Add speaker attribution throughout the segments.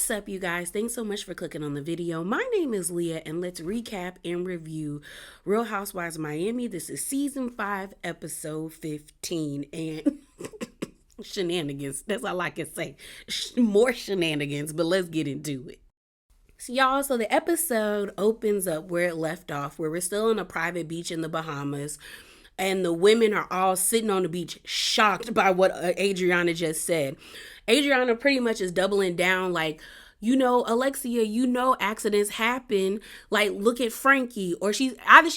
Speaker 1: What's up, you guys? Thanks so much for clicking on the video. My name is Leah, and let's recap and review Real Housewives of Miami. This is season 5, episode 15, and shenanigans. That's all I can say. More shenanigans, but let's get into it. So the episode opens up where it left off, where we're still on a private beach in the Bahamas. And the women are all sitting on the beach shocked by what Adriana just said. Adriana pretty much is doubling down like, Alexia, accidents happen. Like, look at Frankie. Or she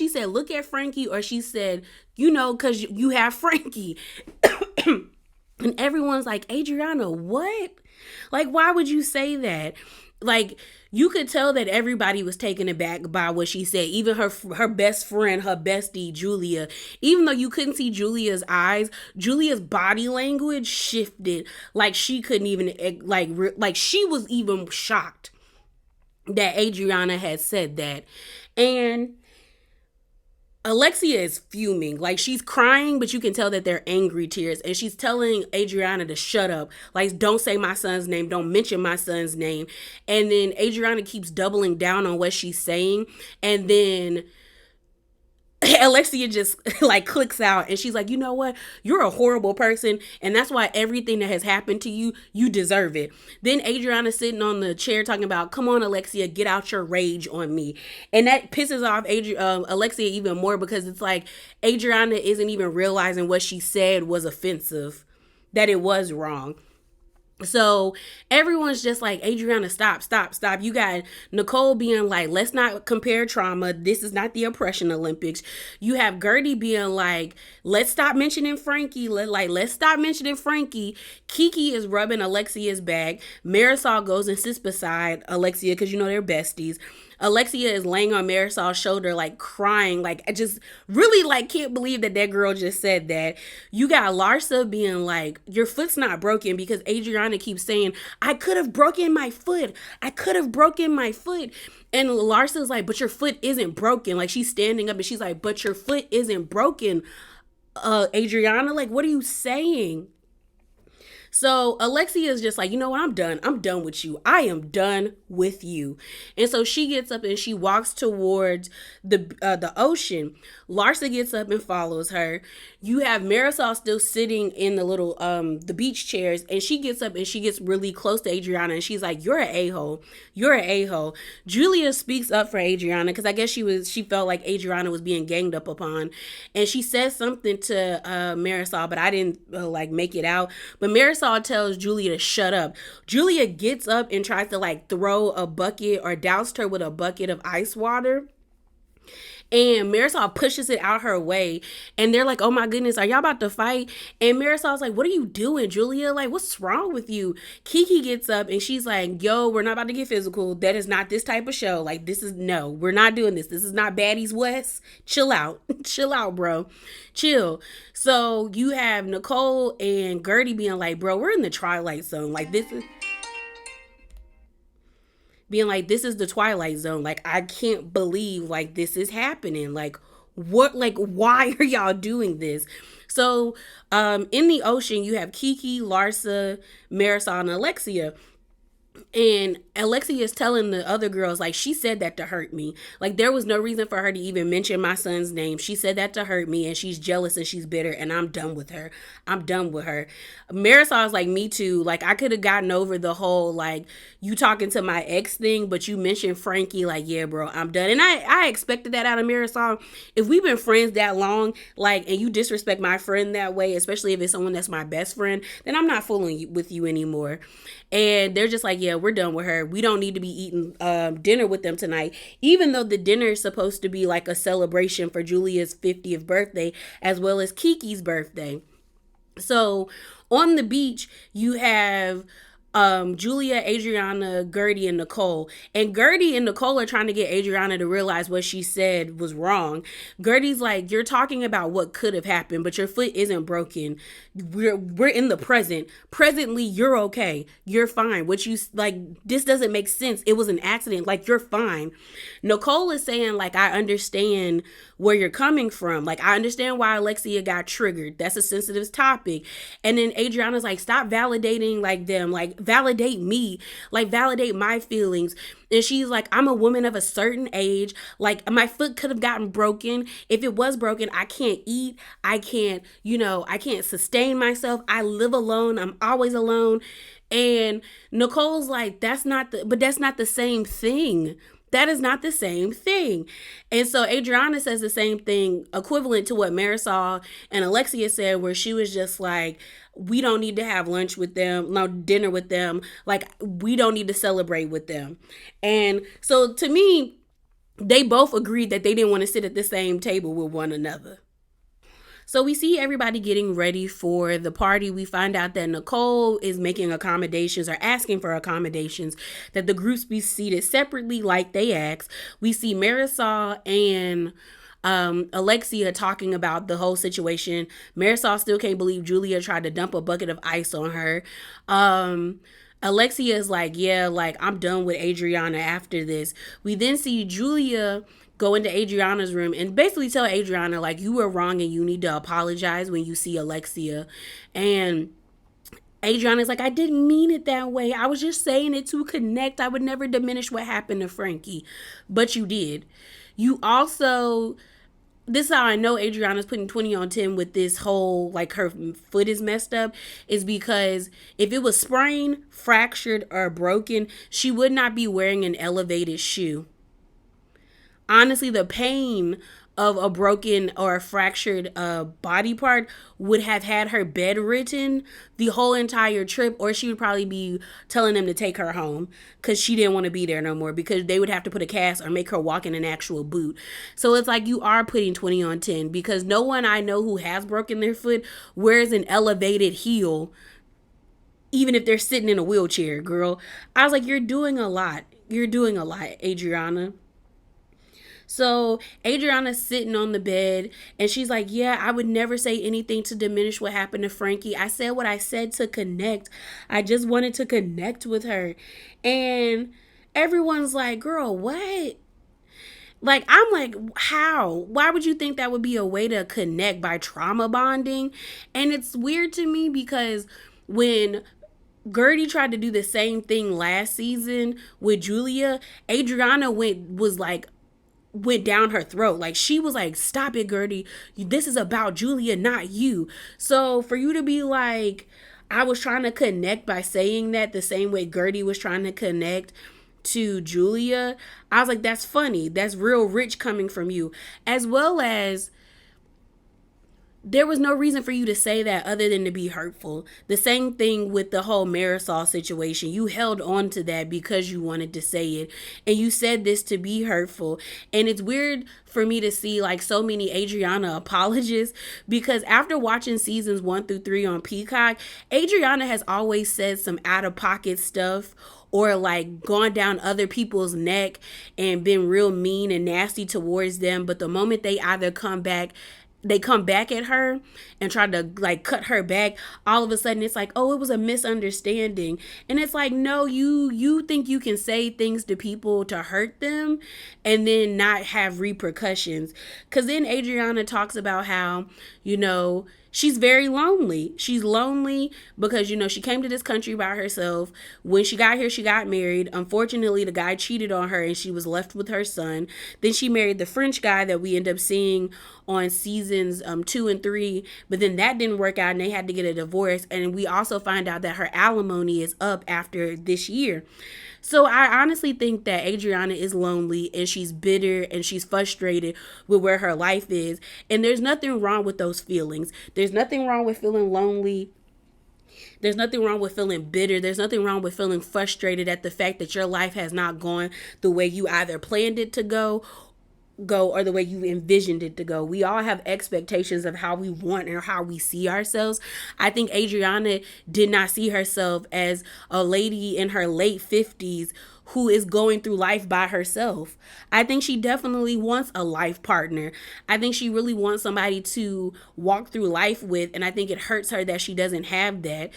Speaker 1: said, look at Frankie, or she said, because you have Frankie. And everyone's like, Adriana, what? Like, why would you say that? Like, you could tell that everybody was taken aback by what she said. Even her best friend, her bestie, Julia. Even though you couldn't see Julia's eyes, Julia's body language shifted. Like, she couldn't even, like she was even shocked that Adriana had said that. And Alexia is fuming. Like, she's crying, but you can tell that they're angry tears. And she's telling Adriana to shut up. Like, don't say my son's name. Don't mention my son's name. And then Adriana keeps doubling down on what she's saying. And then Alexia just like clicks out, and she's like, you know what? You're a horrible person, and that's why everything that has happened to you, you deserve it. Then Adriana's sitting on the chair talking about, come on, Alexia, get out your rage on me. And that pisses off Alexia even more, because it's like Adriana isn't even realizing what she said was offensive, that it was wrong. So everyone's just like, Adriana, stop. You got Nicole being like, let's not compare trauma. This is not the oppression Olympics. You have Gertie being like, let's stop mentioning Frankie. Let's stop mentioning Frankie. Kiki is rubbing Alexia's back. Marisol goes and sits beside Alexia because they're besties. Alexia is laying on Marisol's shoulder, like crying, like I just really like can't believe that girl just said that. You got Larsa being like, your foot's not broken, because Adriana keeps saying, I could have broken my foot. And Larsa's like, but your foot isn't broken. Like, she's standing up and she's like, but your foot isn't broken, Adriana. Like, what are you saying? So Alexia is just like, you know what? I'm done. I'm done with you. I am done with you. And so she gets up and she walks towards the ocean. Larsa gets up and follows her. You have Marisol still sitting in the little the beach chairs, and she gets up and she gets really close to Adriana, and she's like, you're an a-hole. You're an a-hole. Julia speaks up for Adriana because I guess she felt like Adriana was being ganged up upon, and she says something to Marisol, but I didn't make it out. But Marisol tells Julia to shut up. Julia gets up and tries to throw a bucket or doused her with a bucket of ice water. And Marisol pushes it out her way. And they're like, oh my goodness, are y'all about to fight? And Marisol's like, what are you doing, Julia? Like, what's wrong with you? Kiki gets up and she's like, yo, we're not about to get physical. That is not this type of show. Like, no, we're not doing this. This is not Baddies West. Chill out. Chill out, bro. Chill. So you have Nicole and Gertie being like, bro, we're in the Twilight Zone. Like, this is... being like, this is the Twilight Zone. Like, I can't believe this is happening. Like, what, why are y'all doing this? So in the ocean, you have Kiki, Larsa, Marisol, and Alexia. And Alexia is telling the other girls, like, she said that to hurt me. Like, there was no reason for her to even mention my son's name. She said that to hurt me, and she's jealous and she's bitter, and I'm done with her. I'm done with her. Marisol is like, me too. Like, I could have gotten over the whole, you talking to my ex thing, but you mentioned Frankie. Like, yeah, bro, I'm done. And I expected that out of Marisol. If we've been friends that long, and you disrespect my friend that way, especially if it's someone that's my best friend, then I'm not fooling with you anymore. And they're just like, yeah, we're done with her. We don't need to be eating dinner with them tonight, even though the dinner is supposed to be like a celebration for Julia's 50th birthday, as well as Kiki's birthday. So on the beach, you have Julia, Adriana, Gertie, and Nicole. And Gertie and Nicole are trying to get Adriana to realize what she said was wrong. Gertie's like, you're talking about what could have happened, but your foot isn't broken. We're in the present. Presently, you're okay. You're fine. This doesn't make sense. It was an accident. You're fine. Nicole is saying, I understand where you're coming from. I understand why Alexia got triggered. That's a sensitive topic. And then Adriana's like, stop validating them. validate me, like validate my feelings. And she's like, I'm a woman of a certain age. Like my foot could have gotten broken. If it was broken, I can't eat. I can't, I can't sustain myself. I live alone. I'm always alone. And Nicole's like, that's not the same thing. That is not the same thing. And so Adriana says the same thing, equivalent to what Marisol and Alexia said, where she was just like, we don't need to have lunch with them, no dinner with them. Like, we don't need to celebrate with them. And so to me, they both agreed that they didn't want to sit at the same table with one another. So we see everybody getting ready for the party. We find out that Nicole is making accommodations or asking for accommodations that the groups be seated separately like they asked. We see Marisol and Alexia talking about the whole situation. Marisol still can't believe Julia tried to dump a bucket of ice on her. Alexia is like, yeah, like I'm done with Adriana after this. We then see Julia go into Adriana's room and basically tell Adriana, like, you were wrong and you need to apologize when you see Alexia. And Adriana's like, I didn't mean it that way. I was just saying it to connect. I would never diminish what happened to Frankie. But you did. You also, this is how I know Adriana's putting 20 on 10 with this whole, like, her foot is messed up, is because if it was sprained, fractured, or broken, she would not be wearing an elevated shoe. Honestly, the pain of a broken or a fractured body part would have had her bedridden the whole entire trip, or she would probably be telling them to take her home because she didn't want to be there no more, because they would have to put a cast or make her walk in an actual boot. So it's like you are putting 20 on 10, because no one I know who has broken their foot wears an elevated heel, even if they're sitting in a wheelchair, girl. I was like, you're doing a lot. You're doing a lot, Adriana. So Adriana's sitting on the bed and she's like, yeah, I would never say anything to diminish what happened to Frankie. I said what I said to connect. I just wanted to connect with her. And everyone's like, girl, what? Like, I'm like, how? Why would you think that would be a way to connect, by trauma bonding? And it's weird to me because when Gertie tried to do the same thing last season with Julia, Adriana went down her throat. Like, she was like, stop it, Gertie. This is about Julia, not you. So for you to be like, I was trying to connect by saying that the same way Gertie was trying to connect to Julia, I was like, that's funny. That's real rich coming from you. As well as, there was no reason for you to say that other than to be hurtful. The same thing with the whole Marisol situation. You held on to that because you wanted to say it. And you said this to be hurtful. And it's weird for me to see like so many Adriana apologists, because after watching seasons 1 through 3 on Peacock, Adriana has always said some out of pocket stuff, or like gone down other people's neck and been real mean and nasty towards them. But the moment they either come back at her and try to like cut her back, all of a sudden it's like, oh, it was a misunderstanding. And it's like, no, you think you can say things to people to hurt them and then not have repercussions. Because then Adriana talks about how, she's very lonely. She's lonely because, she came to this country by herself. When she got here, she got married. Unfortunately, the guy cheated on her and she was left with her son. Then she married the French guy that we end up seeing on seasons 2 and 3. But then that didn't work out and they had to get a divorce. And we also find out that her alimony is up after this year. So I honestly think that Adriana is lonely and she's bitter and she's frustrated with where her life is. And there's nothing wrong with those feelings. There's nothing wrong with feeling lonely. There's nothing wrong with feeling bitter. There's nothing wrong with feeling frustrated at the fact that your life has not gone the way you either planned it to go or the way you envisioned it to go. We all have expectations of how we want or how we see ourselves. I think Adriana did not see herself as a lady in her late 50s who is going through life by herself. I think she definitely wants a life partner. I think she really wants somebody to walk through life with, and I think it hurts her that she doesn't have that,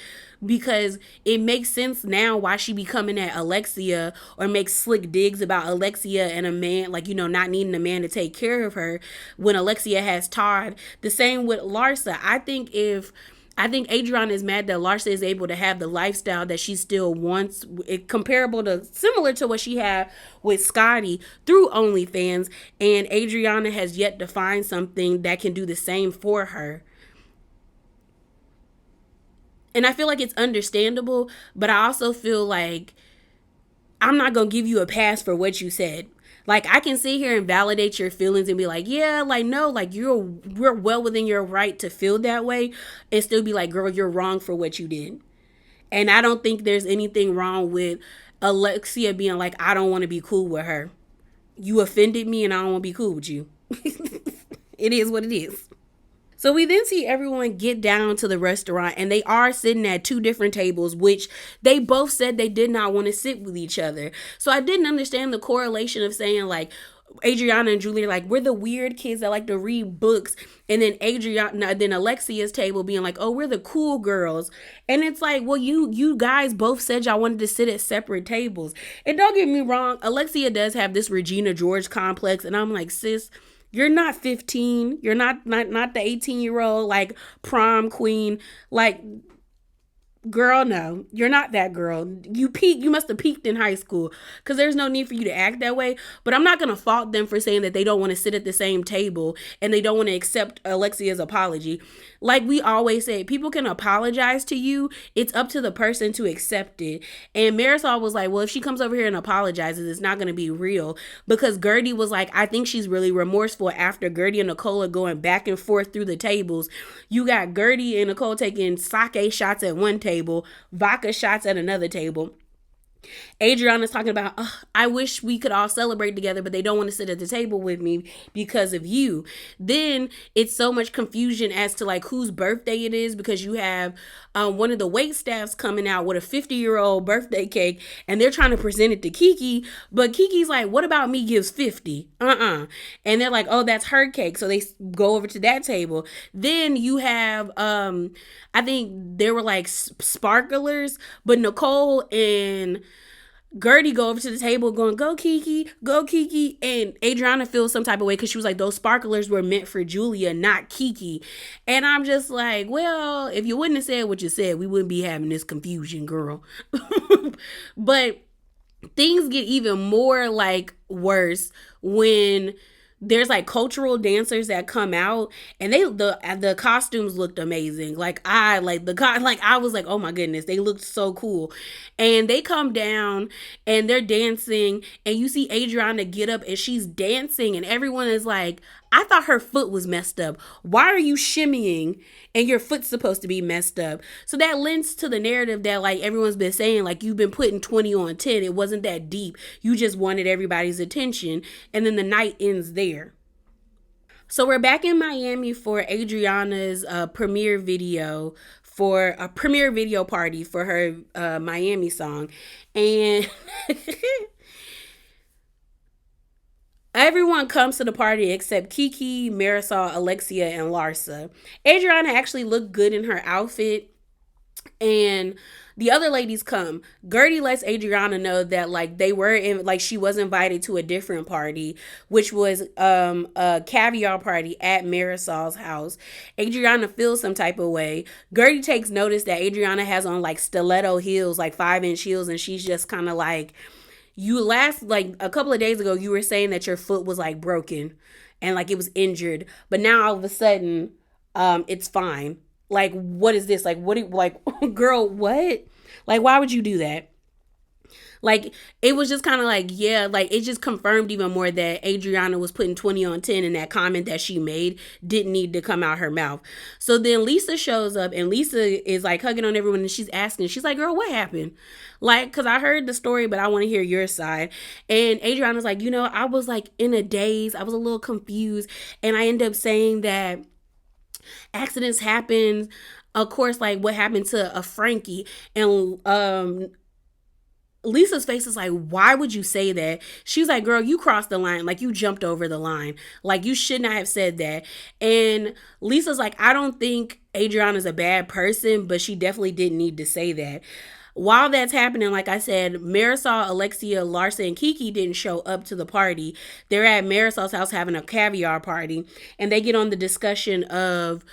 Speaker 1: because it makes sense now why she be coming at Alexia or makes slick digs about Alexia and a man, like, not needing a man to take care of her when Alexia has Todd. The same with Larsa. I think if I think Adriana is mad that Larsa is able to have the lifestyle that she still wants, comparable to, similar to what she had with Scotty through OnlyFans, and Adriana has yet to find something that can do the same for her. And I feel like it's understandable, but I also feel like I'm not gonna give you a pass for what you said. Like, I can sit here and validate your feelings and be like, yeah, like, no, like, you're well within your right to feel that way, and still be like, girl, you're wrong for what you did. And I don't think there's anything wrong with Alexia being like, I don't want to be cool with her. You offended me and I don't want to be cool with you. It is what it is. So we then see everyone get down to the restaurant, and they are sitting at two different tables, which they both said they did not want to sit with each other. So I didn't understand the correlation of saying, like, Adriana and Julie are like, we're the weird kids that like to read books, and then Alexia's table being like, oh, we're the cool girls. And it's like, well, you guys both said y'all wanted to sit at separate tables. And don't get me wrong, Alexia does have this Regina George complex, and I'm like, sis, you're not 15. You're not the 18-year-old like prom queen. Like, girl, no, you're not that girl. You must have peaked in high school, because there's no need for you to act that way. But I'm not going to fault them for saying that they don't want to sit at the same table and they don't want to accept Alexia's apology. Like we always say, people can apologize to you. It's up to the person to accept it. And Marisol was like, well, if she comes over here and apologizes, it's not going to be real. Because Gertie was like, I think she's really remorseful after Gertie and Nicole are going back and forth through the tables. You got Gertie and Nicole taking sake shots at one table, vodka shots at another table. Adriana's talking about, I wish we could all celebrate together, but they don't want to sit at the table with me because of you. Then it's so much confusion as to like whose birthday it is, because you have one of the wait staffs coming out with a 50-year-old birthday cake, and they're trying to present it to Kiki, but Kiki's like, what about me gives 50? And they're like, oh, that's her cake. So they go over to that table. Then you have, I think they were like sparklers, but Nicole and Gertie go over to the table going, go Kiki, go Kiki. And Adriana feels some type of way because she was like, those sparklers were meant for Julia, not Kiki. And I'm just like, well, if you wouldn't have said what you said, we wouldn't be having this confusion, girl. But things get even more like worse when there's like cultural dancers that come out, and the costumes looked amazing. Like I was like, oh my goodness, they looked so cool. And they come down and they're dancing, and you see Adriana get up and she's dancing, and everyone is like, I thought her foot was messed up. Why are you shimmying and your foot's supposed to be messed up? So that lends to the narrative that like everyone's been saying, like you've been putting 20 on 10. It wasn't that deep. You just wanted everybody's attention, and then the night ends there. So we're back in Miami for Adriana's premiere video, for a premiere video party for her Miami song. And everyone comes to the party except Kiki, Marisol, Alexia, and Larsa. Adriana actually looked good in her outfit, and the other ladies come. Gertie lets Adriana know that like they were in, like she was invited to a different party, which was a caviar party at Marisol's house. Adriana feels some type of way. Gertie takes notice that Adriana has on like stiletto heels, like 5-inch heels, and she's just kind of like, you last like a couple of days ago you were saying that your foot was like broken and like it was injured, but now all of a sudden it's fine. Like, what is this? Like, what do you, like, girl, what? Like, why would you do that? Like, it was just kind of like, yeah, like, it just confirmed even more that Adriana was putting 20 on 10, and that comment that she made didn't need to come out her mouth. So then Lisa shows up, and Lisa is, like, hugging on everyone, and she's asking, she's like, girl, what happened? Like, because I heard the story, but I want to hear your side. And Adriana's like, you know, I was, like, in a daze. I was a little confused, and I ended up saying that accidents happen, of course, like what happened to a Frankie. And Lisa's face is like, why would you say that? She's like, girl, you crossed the line. Like, you jumped over the line. Like, you should not have said that. And Lisa's like, I don't think Adriana's a bad person, but she definitely didn't need to say that. While that's happening, like I said, Marisol, Alexia, Larsa, and Kiki didn't show up to the party. They're at Marisol's house having a caviar party, and they get on the discussion of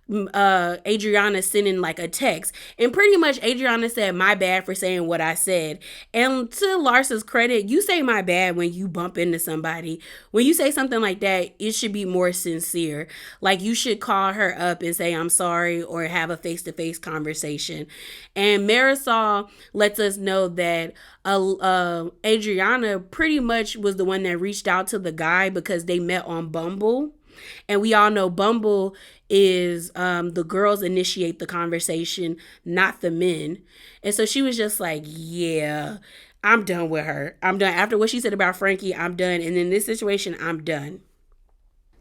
Speaker 1: Adriana sending like a text, and pretty much Adriana said my bad for saying what I said. And to Larsa's credit, you say my bad when you bump into somebody. When you say something like that, it should be more sincere. Like you should call her up and say I'm sorry, or have a face-to-face conversation. And Marisol lets us know that Adriana pretty much was the one that reached out to the guy because they met on Bumble. And we all know Bumble is the girls initiate the conversation, not the men. And so she was just like, yeah, I'm done with her. I'm done. After what she said about Frankie, I'm done. And in this situation, I'm done.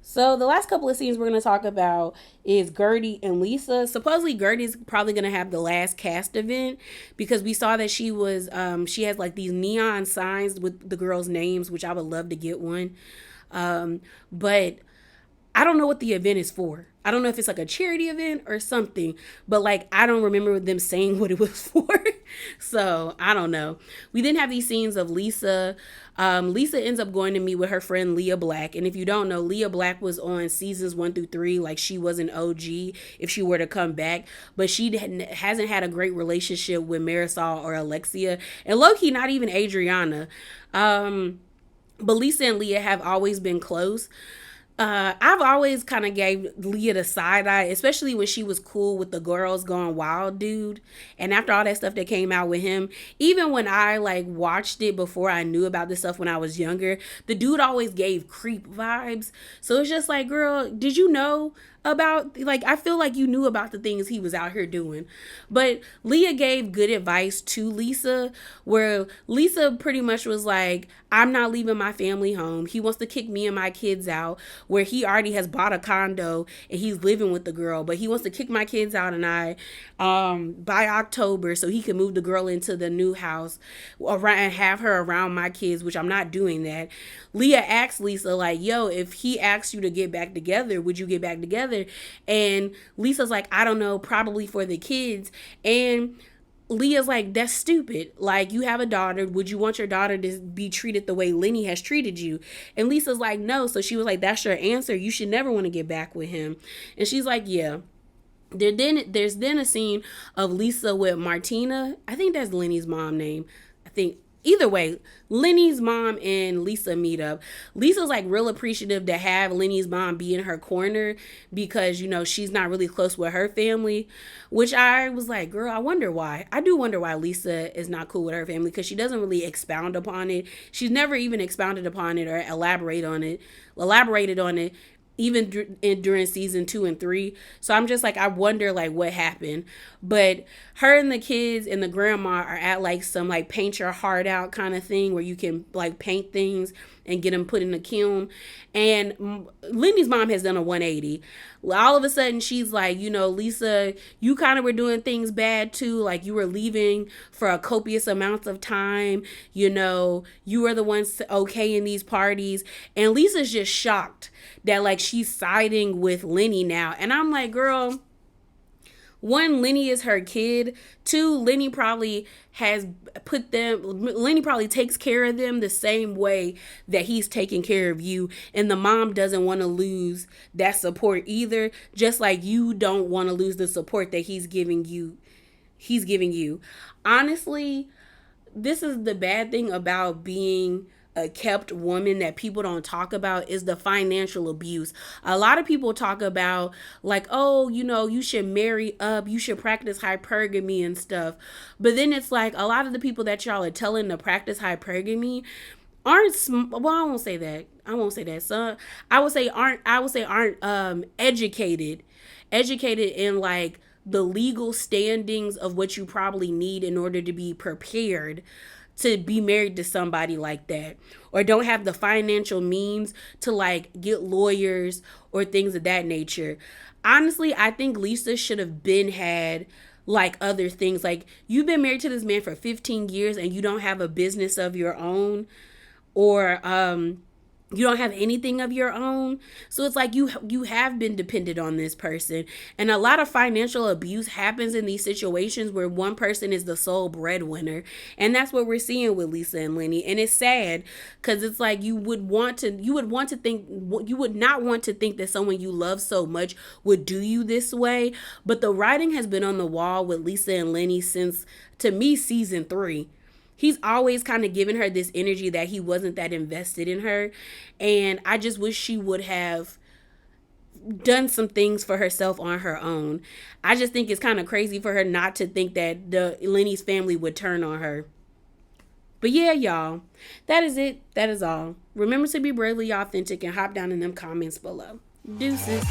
Speaker 1: So the last couple of scenes we're going to talk about is Gertie and Lisa. Supposedly Gertie's probably going to have the last cast event because we saw that she has like these neon signs with the girls' names, which I would love to get one. But I don't know what the event is for. I don't know if it's like a charity event or something, but like I don't remember them saying what it was for. So I don't know. We then have these scenes of Lisa. Lisa ends up going to meet with her friend Leah Black. And if you don't know, Leah Black was on seasons 1 through 3. Like she was an OG if she were to come back. But she hasn't had a great relationship with Marisol or Alexia. And low-key, not even Adriana. But Lisa and Leah have always been close. I've always kind of gave Leah the side eye, especially when she was cool with the girls gone wild dude. And after all that stuff that came out with him, even when I like watched it before I knew about this stuff when I was younger, the dude always gave creep vibes. So it's just like, girl, did you know about, like, I feel like you knew about the things he was out here doing. But Leah gave good advice to Lisa, where Lisa pretty much was like, I'm not leaving my family home. He wants to kick me and my kids out, where he already has bought a condo and he's living with the girl, but he wants to kick my kids out and I by October so he can move the girl into the new house around and have her around my kids, which I'm not doing that. Leah asked Lisa like, yo, if he asks you to get back together, would you get back together? And Lisa's like, I don't know, probably for the kids. And Leah's like, that's stupid. Like, you have a daughter. Would you want your daughter to be treated the way Lenny has treated you? And Lisa's like, no. So she was like, that's your answer. You should never want to get back with him. And she's like, yeah. There's then a scene of Lisa with Martina. I think that's Lenny's mom name. I think either way, Lenny's mom and Lisa meet up. Lisa's like real appreciative to have Lenny's mom be in her corner because, you know, she's not really close with her family, which I was like, girl, I wonder why. I do wonder why Lisa is not cool with her family because she doesn't really expound upon it. She's never even expounded upon it or elaborated on it even during season 2 and 3. So I'm just like, I wonder like what happened. But her and the kids and the grandma are at like some like paint your heart out kind of thing where you can like paint things and get them put in the kiln. And Lindy's mom has done a 180. All of a sudden she's like, you know, Lisa, you kind of were doing things bad too. Like you were leaving for a copious amounts of time. You know, you were the ones okay in these parties. And Lisa's just shocked that like she's siding with Lenny now. And I'm like, girl, one, Lenny is her kid. Two, Lenny probably takes care of them the same way that he's taking care of you. And the mom doesn't want to lose that support either. Just like you don't want to lose the support that he's giving you. Honestly, this is the bad thing about being a kept woman that people don't talk about is the financial abuse. A lot of people talk about like, oh, you know, you should marry up, you should practice hypergamy and stuff. But then it's like a lot of the people that y'all are telling to practice hypergamy aren't I won't say that. So I would say aren't educated in like the legal standings of what you probably need in order to be prepared to be married to somebody like that, or don't have the financial means to like get lawyers or things of that nature. Honestly, I think Lisa should have been had like other things. Like, you've been married to this man for 15 years and you don't have a business of your own, or You don't have anything of your own. So it's like you have been dependent on this person. And a lot of financial abuse happens in these situations where one person is the sole breadwinner. And that's what we're seeing with Lisa and Lenny. And it's sad because it's like you would not want to think that someone you love so much would do you this way. But the writing has been on the wall with Lisa and Lenny since, to me, season 3. He's always kind of given her this energy that he wasn't that invested in her. And I just wish she would have done some things for herself on her own. I just think it's kind of crazy for her not to think that the Lenny's family would turn on her. But yeah, y'all, that is it. That is all. Remember to be bravely authentic and hop down in them comments below. Deuces.